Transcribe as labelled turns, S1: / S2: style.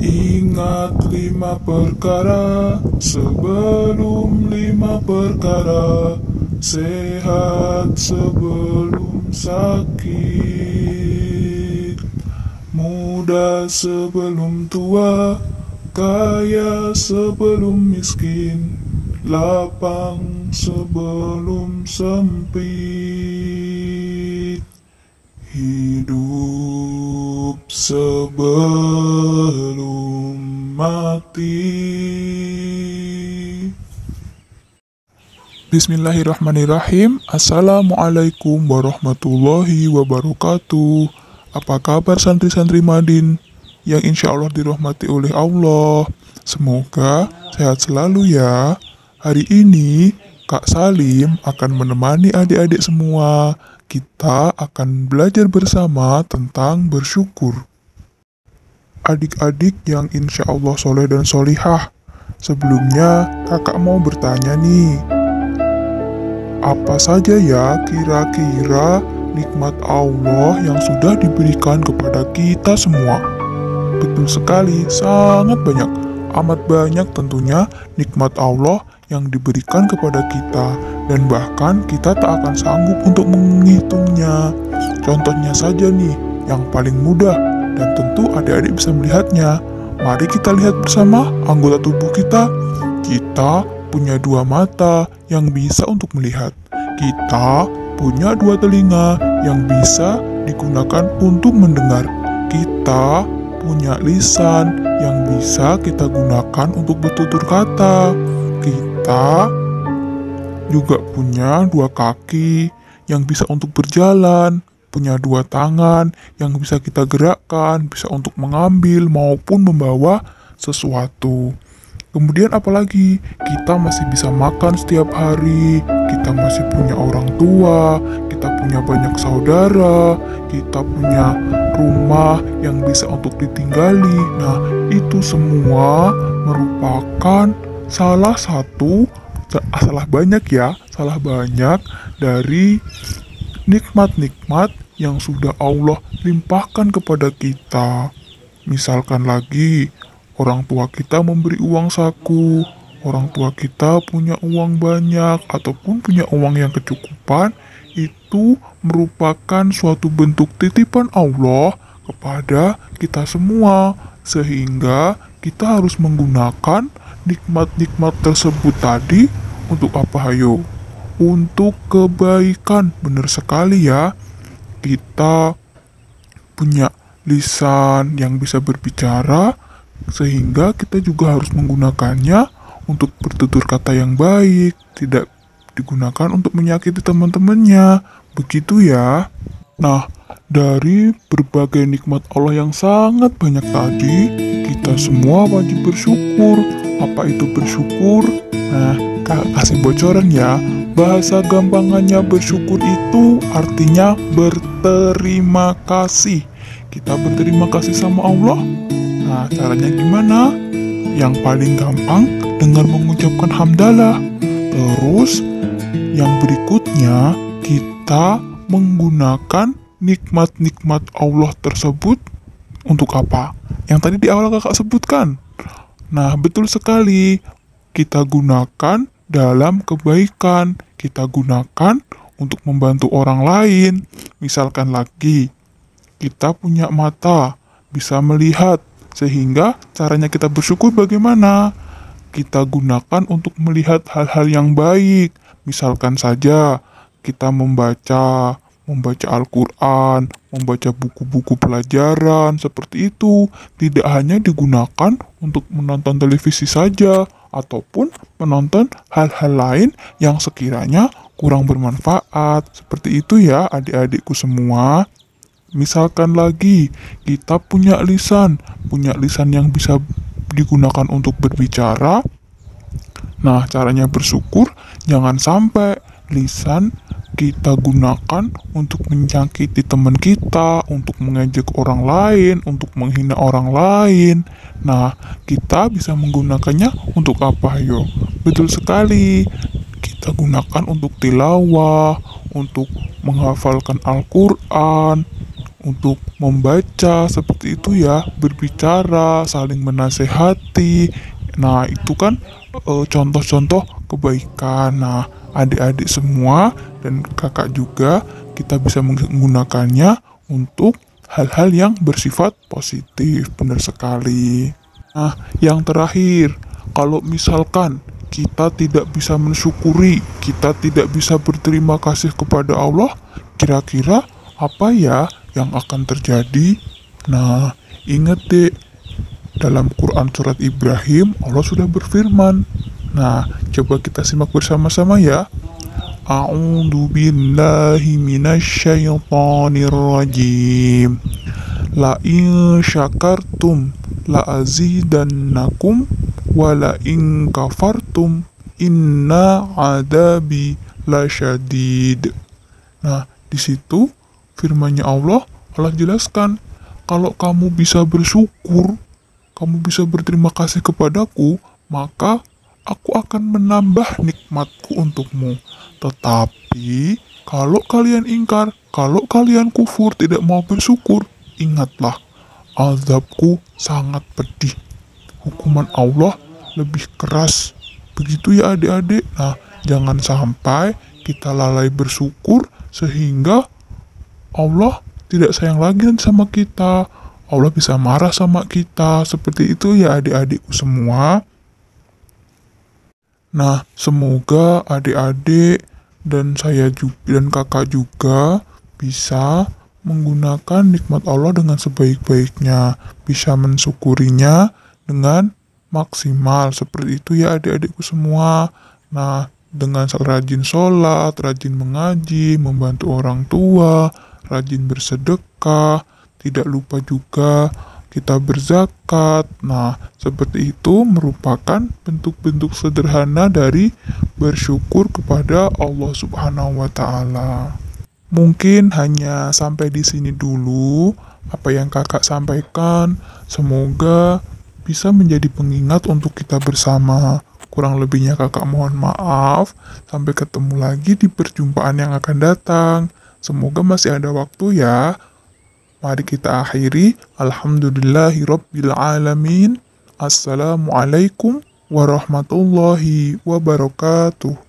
S1: Ingat 5 perkara sebelum 5 perkara, sehat sebelum sakit, muda sebelum tua, kaya sebelum miskin, lapang sebelum sempit, hidup sebelum mati. Bismillahirrahmanirrahim. Assalamualaikum warahmatullahi wabarakatuh. Apa kabar santri-santri Madin yang insya Allah dirahmati oleh Allah? Semoga sehat selalu ya. Hari ini Kak Salim akan menemani adik-adik semua. Kita akan belajar bersama tentang bersyukur. Adik-adik yang insya Allah soleh dan solihah, sebelumnya kakak mau bertanya nih, apa saja ya kira-kira nikmat Allah yang sudah diberikan kepada kita semua? Betul sekali, sangat banyak, amat banyak tentunya nikmat Allah yang diberikan kepada kita, dan bahkan kita tak akan sanggup untuk menghitungnya. Contohnya saja nih, yang paling mudah dan tentu adik-adik bisa melihatnya. Mari kita lihat bersama anggota tubuh kita. Kita punya 2 mata yang bisa untuk melihat. Kita punya 2 telinga yang bisa digunakan untuk mendengar. Kita punya lisan yang bisa kita gunakan untuk bertutur kata. Kita juga punya 2 kaki yang bisa untuk berjalan, punya 2 tangan yang bisa kita gerakkan, bisa untuk mengambil maupun membawa sesuatu. Kemudian apalagi, kita masih bisa makan setiap hari, kita masih punya orang tua, kita punya banyak saudara, kita punya rumah yang bisa untuk ditinggali. Nah, itu semua merupakan salah banyak dari nikmat-nikmat yang sudah Allah limpahkan kepada kita. Misalkan lagi, orang tua kita memberi uang saku, orang tua kita punya uang banyak ataupun punya uang yang kecukupan, itu merupakan suatu bentuk titipan Allah kepada kita semua, sehingga kita harus menggunakan nikmat-nikmat tersebut tadi untuk apa hayo? Untuk kebaikan. Benar sekali ya. Kita punya lisan yang bisa berbicara, sehingga kita juga harus menggunakannya untuk bertutur kata yang baik, tidak digunakan untuk menyakiti teman-temannya. Begitu ya. Nah, dari berbagai nikmat Allah yang sangat banyak tadi, kita semua wajib bersyukur. Apa itu bersyukur? Nah, kakak kasih bocoran ya. Bahasa gampangannya bersyukur itu artinya berterima kasih. Kita berterima kasih sama Allah. Nah, caranya gimana? Yang paling gampang dengan mengucapkan hamdalah. Terus, yang berikutnya kita menggunakan nikmat-nikmat Allah tersebut untuk apa? Yang tadi di awal kakak sebutkan. Nah, betul sekali. Kita gunakan dalam kebaikan. Kita gunakan untuk membantu orang lain. Misalkan lagi, kita punya mata, bisa melihat. Sehingga caranya kita bersyukur bagaimana? Kita gunakan untuk melihat hal-hal yang baik. Misalkan saja kita membaca Al-Quran, membaca buku-buku pelajaran, seperti itu. Tidak hanya digunakan untuk menonton televisi saja, ataupun menonton hal-hal lain yang sekiranya kurang bermanfaat. Seperti itu ya adik-adikku semua. Misalkan lagi, kita punya lisan yang bisa digunakan untuk berbicara. Nah, caranya bersyukur, jangan sampai lisan kita gunakan untuk menyakiti teman kita, untuk mengejek orang lain, untuk menghina orang lain. Nah, kita bisa menggunakannya untuk apa, yo? Betul sekali. Kita gunakan untuk tilawah, untuk menghafalkan Al-Quran, untuk membaca seperti itu ya, berbicara, saling menasehati. Nah, itu kan contoh-contoh kebaikan. Nah, adik-adik semua dan kakak juga kita bisa menggunakannya untuk hal-hal yang bersifat positif. Benar sekali. Nah, yang terakhir, kalau misalkan kita tidak bisa mensyukuri, kita tidak bisa berterima kasih kepada Allah, kira-kira apa ya yang akan terjadi? Nah, ingat deh, dalam Quran surat Ibrahim, Allah sudah berfirman. Nah, coba kita simak bersama-sama ya. A'udzu billahi minasyaitonir rajim. La in syakartum la azidannakum wa la in kafartum inna adabi lasyadid. Nah, di situ firman-Nya Allah jelaskan, kalau kamu bisa bersyukur, kamu bisa berterima kasih kepadaku, maka aku akan menambah nikmatku untukmu. Tetapi, kalau kalian ingkar, kalau kalian kufur, tidak mau bersyukur, ingatlah, azabku sangat pedih. Hukuman Allah lebih keras. Begitu ya adik-adik. Nah, jangan sampai kita lalai bersyukur sehingga Allah tidak sayang lagi sama kita. Allah bisa marah sama kita. Seperti itu ya adik-adikku semua. Nah, semoga adik-adik dan saya juga dan kakak juga bisa menggunakan nikmat Allah dengan sebaik-baiknya, bisa mensyukurinya dengan maksimal. Seperti itu ya adik-adikku semua. Nah, dengan rajin sholat, rajin mengaji, membantu orang tua, rajin bersedekah, tidak lupa juga kita berzakat. Nah, seperti itu merupakan bentuk-bentuk sederhana dari bersyukur kepada Allah Subhanahu wa Ta'ala. Mungkin hanya sampai di sini dulu apa yang kakak sampaikan. Semoga bisa menjadi pengingat untuk kita bersama. Kurang lebihnya kakak mohon maaf. Sampai ketemu lagi di perjumpaan yang akan datang. Semoga masih ada waktu ya. Mari kita akhiri. Alhamdulillahirabbil alamin. Assalamualaikum warahmatullahi wabarakatuh.